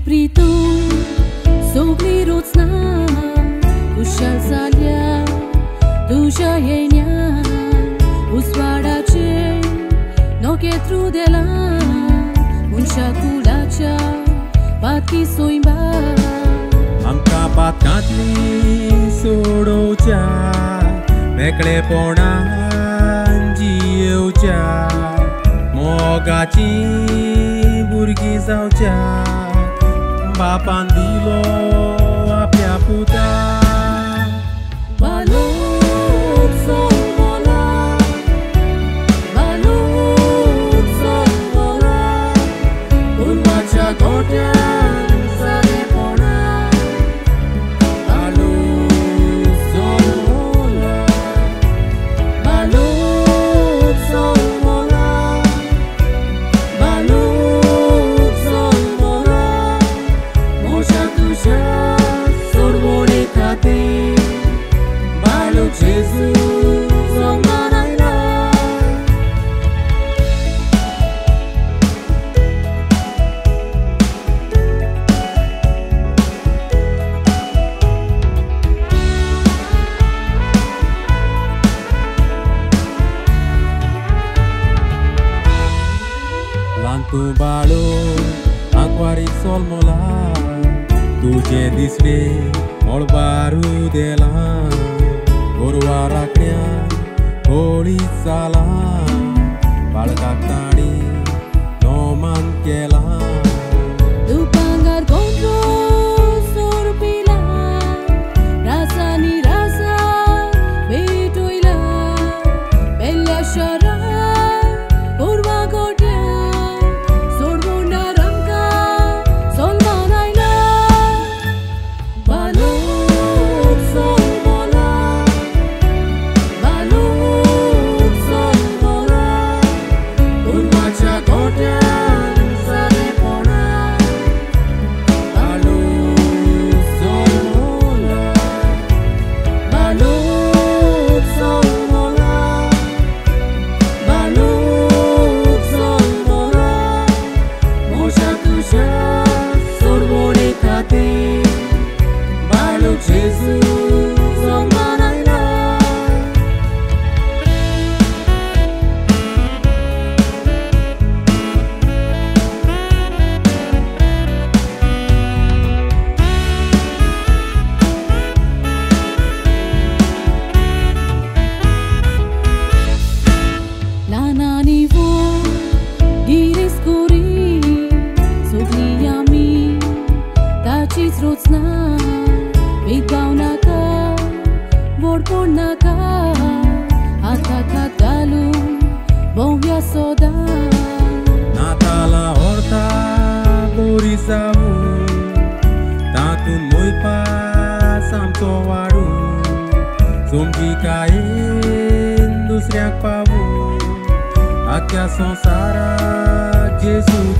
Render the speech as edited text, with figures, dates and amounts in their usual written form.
Pritu, sogli rocna, ushal salya, dusha yenya, uswada che, no ke trudela, unsha kulacha, patki soimba. Amka patkatli sodocha, mekle pona jiucha, mogachi burgi saucha. Bapan dilo apia puta Balut somola Un bacha gotian sare pona Balut somola Balut somola Balut somola Moja tuja sorbone kate Balu Jesus omanaina Lantu balu aquari solmola Tuje disne mol baru dela Gorwa raknya holi sala Balka tani no man kela Dupangar gondro sorpila Rasa ni rasa betoila Bella shara Gorwa gotia Sorbona ramka solmanaina Balut solmola Balut solmola Un bacha gotia sare pona Balut solmola Balut solmola Balut solmola Moja tuja sorbone kate Balut Jesus omanaina Lana nivo Iris gori Sogliami Tacis rocna Vigaunaka Vorponaka Atakat galu Bovia soda Natala horta gorisavu Tatun moi pa samto waru Somji kain dusryak pavu Akhya sansara Jesus